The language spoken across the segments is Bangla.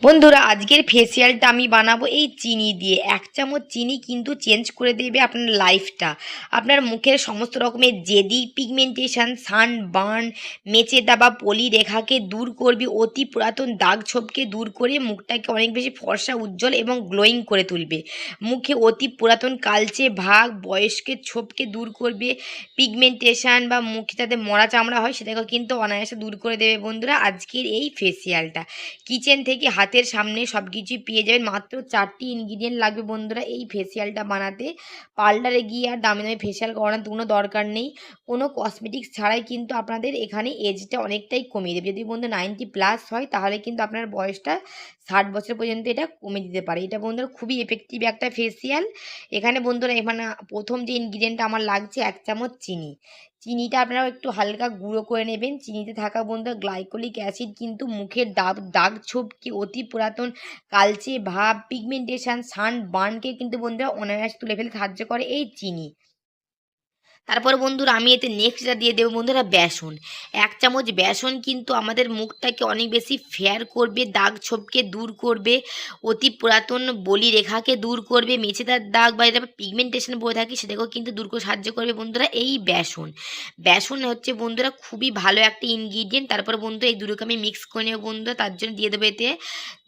বন্ধুরা আজকের ফেসিয়ালটা আমি বানাবো এই চিনি দিয়ে। 1 চামচ চিনি কিন্তু চেঞ্জ করে দেবে আপনার লাইফটা। আপনার মুখের সমস্ত রকমের জেদি, পিগমেন্টেশন, সানবার্ন, মেচে যাওয়া পলি রেখাকে দূর করবে, অতি পুরাতন দাগ ছোপকে দূর করে মুখটাকে অনেক বেশি ফর্সা, উজ্জ্বল এবং গ্লোয়িং করে তুলবে। মুখে অতি পুরাতন কালচে ভাগ, বয়স্কের ছোপকে দূর করবে, পিগমেন্টেশন বা মুখে যাতে মরা চামড়া হয় সেটাকেও কিন্তু অনায়াসে দূর করে দেবে বন্ধুরা আজকের এই ফেসিয়ালটা। কিচেন থেকে হাতের সামনে সব কিছুই পেয়ে যাবেন। মাত্র 4টি ইনগ্রিডিয়েন্ট লাগবে বন্ধুরা এই ফেসিয়ালটা বানাতে। পার্লারে গিয়ে আর দামি দামি ফেসিয়াল করানোর কোনো দরকার নেই। কোনো কসমেটিক্স ছাড়াই কিন্তু আপনাদের এখানে এজটা অনেকটাই কমিয়ে দেবে। যদি বন্ধু 90+ হয় তাহলে কিন্তু আপনার বয়সটা 60 বছর পর্যন্ত এটা কমে দিতে পারে। এটা বন্ধুরা খুবই এফেক্টিভ একটা ফেসিয়াল। এখানে বন্ধুরা এখানে প্রথম যে ইনগ্রিডিয়েন্টটা আমার লাগছে 1 চামচ চিনি। চিনিটা আপনারাও একটু হালকা গুঁড়ো করে নেবেন। চিনিতে থাকা বন্ধুরা গ্লাইকোলিক অ্যাসিড কিন্তু মুখের দাগ ছোপকে, অতি পুরাতন কালচে ভাব, পিগমেন্টেশন, সানবার্নকে কিন্তু বন্ধুরা অনায়াসে তুলে ফেলতে সাহায্য করে এই চিনি। তারপরে বন্ধুরা আমি এতে নেক্সট যেটা দিয়ে দেবো বন্ধুরা বেসন। 1 চামচ বেসন কিন্তু আমাদের মুখটাকে অনেক বেশি ফেয়ার করবে, দাগ ছোপকে দূর করবে, অতি পুরাতন বলি রেখাকে দূর করবে, মেছেদার দাগ বা এটা পিগমেন্টেশন বলে থাকি সেটাকেও কিন্তু দূর করে সাহায্য করবে বন্ধুরা এই বেসন। বেসন হচ্ছে বন্ধুরা খুবই ভালো একটা ইনগ্রিডিয়েন্ট। তারপরে বন্ধুরা এই দুটোকে আমি মিক্স করে নেবো বন্ধুরা। তার জন্য দিয়ে দেবো এতে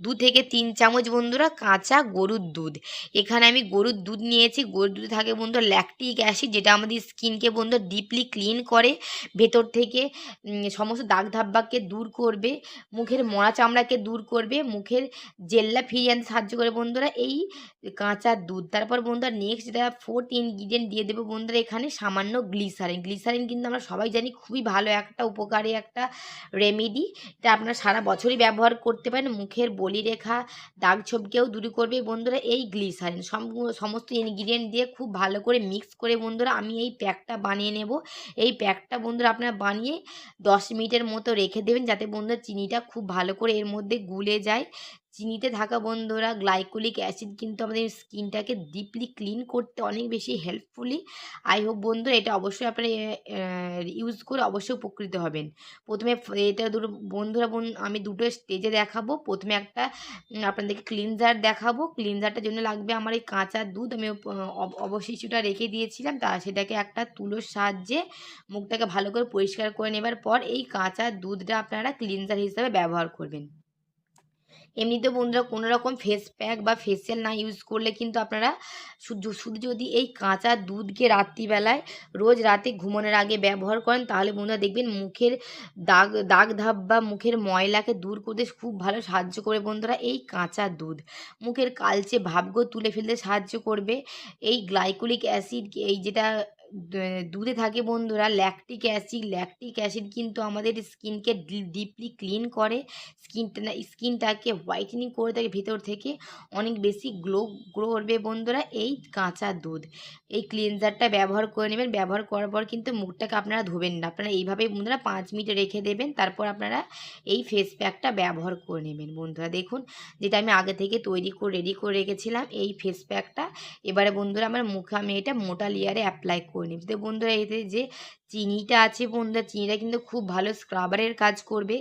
2 থেকে 3 চামচ বন্ধুরা কাঁচা গরুর দুধ। এখানে আমি গরুর দুধ নিয়েছি। গরুর দুধে থাকে বন্ধুরা ল্যাকটিক অ্যাসিড, যেটা আমাদের স্কিনকে বন্ধুরা ডিপলি ক্লিন করে, ভেতর থেকে সমস্ত দাগ ধাব্বাকে দূর করবে, মুখের মরা চামড়াকে দূর করবে, মুখের জেল্লা ফিরিয়ে আনতে সাহায্য করে বন্ধুরা এই কাঁচা দুধ। তারপর বন্ধুরা নেক্সট যেটা 4th ইনগ্রিডিয়েন্ট দিয়ে দেবো বন্ধুরা এখানে সামান্য গ্লিসারিন। গ্লিসারিন কিন্তু আমরা সবাই জানি খুবই ভালো একটা উপকারী একটা রেমেডি। এটা আপনারা সারা বছরই ব্যবহার করতে পারেন। মুখের বলিরেখা, দাগ ছোপকেও দূর করবে বন্ধুরা এই গ্লিসারিন। সমস্ত ইনগ্রিডিয়েন্ট দিয়ে খুব ভালো করে মিক্স করে বন্ধুরা আমি এই প্যাকটা বানিয়ে নেব। এই প্যাকটা বন্ধুরা আপনারা বানিয়ে 10 মিনিটের মতো রেখে দেবেন, যাতে বন্ধুরা চিনিটা খুব ভালো করে এর মধ্যে গুলে যায়। চিনিতে থাকা বন্ধুরা গ্লাইকোলিক অ্যাসিড কিন্তু আমাদের স্কিনটাকে ডিপলি ক্লিন করতে অনেক বেশি হেল্পফুলি। আই হোপ বন্ধুরা এটা অবশ্যই আপনারা ইউজ করে অবশ্যই উপকৃত হবেন। প্রথমে এটা দুটো বন্ধুরা আমি দুটো স্টেজে দেখাবো। প্রথমে একটা আপনাদেরকে ক্লিনজার দেখাবো। ক্লিনজারটার জন্য লাগবে আমার এই কাঁচা দুধ। আমি অবশিষ্টটা রেখে দিয়েছিলাম, সেটাকে একটা তুলোর সাহায্যে মুখটাকে ভালো করে পরিষ্কার করে নেবার পর এই কাঁচা দুধটা আপনারা ক্লিনজার হিসাবে ব্যবহার করবেন। এমনিতে বন্ধুরা কোনো রকম ফেস প্যাক বা ফেসিয়াল না ইউজ করলে কিন্তু আপনারা শুধু যদি এই কাঁচা দুধকে রাত্রিবেলায় রোজ রাতে ঘুমানোর আগে ব্যবহার করেন, তাহলে বন্ধুরা দেখবেন মুখের দাগ ধাপ বা মুখের ময়লাকে দূর করতে খুব ভালো সাহায্য করে বন্ধুরা এই কাঁচা দুধ। মুখের কালচে ভাবগুলো তুলে ফেলতে সাহায্য করবে এই গ্লাইকোলিক অ্যাসিড। এই যেটা দুধে থাকে বন্ধুরা ল্যাকটিক অ্যাসিড। ল্যাকটিক অ্যাসিড কিন্তু আমাদের স্কিনকে ডিপলি ক্লিন করে, স্কিনটাকে হোয়াইটেনিং করে থাকে ভেতর থেকে, অনেক বেশি গ্লো করবে বন্ধুরা এই কাঁচা দুধ। এই ক্লিনজারটা ব্যবহার করে নেবেন। ব্যবহার করার পর কিন্তু মুখটাকে আপনারা ধোবেন না, আপনারা এইভাবেই বন্ধুরা 5 মিনিট রেখে দেবেন। তারপর আপনারা এই ফেস প্যাকটা ব্যবহার করে নেবেন বন্ধুরা। দেখুন যেটা আমি আগে থেকে রেডি করে রেখেছিলাম এই ফেস প্যাকটা। এবারে বন্ধুরা আমার মুখে আমি এটা মোটা লেয়ারে অ্যাপ্লাই করে নিই। তো বন্ধুরা এতে যে চিনিটা আছে বন্ধুরা, চিনিটা কিন্তু খুব ভালো স্ক্রাবারের কাজ করবে।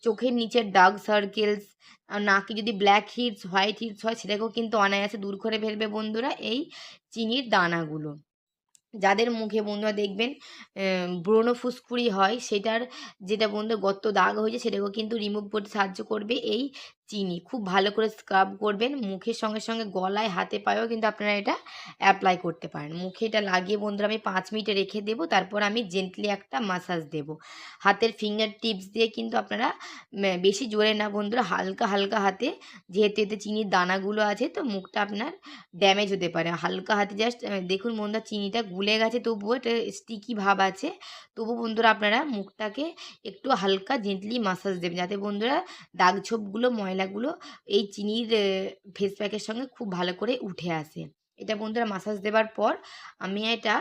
চোখের নিচের ডার্ক সার্কেলস, নাকে যদি ব্ল্যাক হিটস, হোয়াইট হিটস হয় সেটাকেও কিন্তু অনায়াসে দূর করে ফেলবে বন্ধুরা এই চিনির দানাগুলো। যাদের মুখে বন্ধুরা দেখবেন ব্রণ ফুসকুড়ি হয়, সেটার যেটা বন্ধুরা গর্ত দাগ হয়েছে সেটাকেও কিন্তু রিমুভ করতে সাহায্য করবে এই চিনি। খুব ভালো করে স্ক্রাব করবেন মুখের সঙ্গে সঙ্গে গলায়, হাতে পায়েও কিন্তু আপনারা এটা অ্যাপ্লাই করতে পারেন। মুখে এটা লাগিয়ে বন্ধুরা আমি 5 মিনিটে রেখে দেবো। তারপর আমি জেন্টলি একটা মাসাজ দেব হাতের ফিঙ্গার টিপস দিয়ে। কিন্তু আপনারা বেশি জোরে না বন্ধুরা, হালকা হালকা হাতে, যেহেতু এতে চিনির দানাগুলো আছে তো মুখটা আপনার ড্যামেজ হতে পারে। হালকা হাতে জাস্ট দেখুন বন্ধুরা চিনিটা গুলে গেছে, তবুও এটা স্টিকি ভাব আছে। তবু বন্ধুরা আপনারা মুখটাকে একটু হালকা জেন্টলি মাসাজ দেবেন, যাতে বন্ধুরা দাগ ছোপগুলো, ময়লাগুলো এই চিনির ফেস প্যাকের সঙ্গে খুব ভালো করে উঠে আসে। এটা বন্ধুরা মাসাজ দেবার পর আমি এটা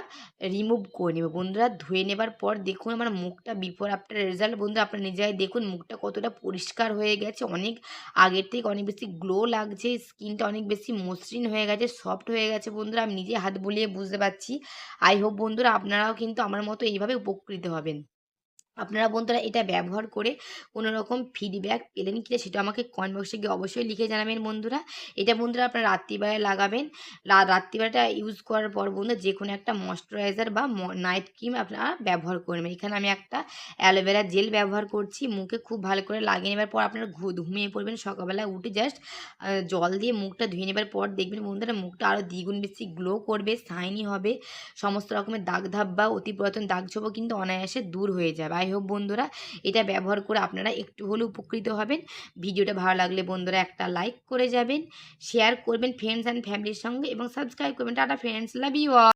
রিমুভ করে নেব বন্ধুরা। ধুয়ে নেবার পর দেখুন আমার মুখটা বিফোর আফটার রেজাল্ট বন্ধুরা আপনারা নিজেরাই দেখুন মুখটা কতটা পরিষ্কার হয়ে গেছে। অনেক আগের থেকে অনেক বেশি গ্লো লাগছে, স্কিনটা অনেক বেশি মসৃণ হয়ে গেছে, সফট হয়ে গেছে বন্ধুরা। আমি নিজে হাত বুলিয়ে বুঝতে পারছি। আই হোপ বন্ধুরা আপনারাও কিন্তু আমার মতো এইভাবে উপকৃত হবেন। আপনারা বন্ধুরা এটা ব্যবহার করে কোনো রকম ফিডব্যাক পেলেন কিনা সেটা আমাকে কমেন্ট বক্সে গিয়ে অবশ্যই লিখে জানাবেন বন্ধুরা। এটা বন্ধুরা আপনারা রাত্রিবেলায় লাগাবেন। রাত্রিবেলাটা ইউজ করার পর বন্ধুরা যে কোনো একটা ময়েশ্চারাইজার বা নাইট ক্রিম আপনারা ব্যবহার করবেন। এখানে আমি একটা অ্যালোভেরা জেল ব্যবহার করছি। মুখে খুব ভালো করে লাগিয়ে নেবার পর আপনারা ঘুমিয়ে পড়বেন। সকালবেলা উঠে জাস্ট জল দিয়ে মুখটা ধুয়ে নেবার পর দেখবেন বন্ধুরা মুখটা আরও দ্বিগুণ বেশি গ্লো করবে, শাইনি হবে। সমস্ত রকমের দাগ ধাপ বা অতি পুরাতন দাগ ছোপও কিন্তু অনায়াসে দূর হয়ে যাবে। আই হোপ বন্ধুরা এটা ব্যবহার করে আপনারা একটু হলেও উপকৃত হবেন। ভিডিওটা ভালো লাগলে বন্ধুরা একটা লাইক করে যাবেন, শেয়ার করবেন ফ্রেন্ডস অ্যান্ড ফ্যামিলির সঙ্গে এবং সাবস্ক্রাইব করবেন। Tata friends, love you all.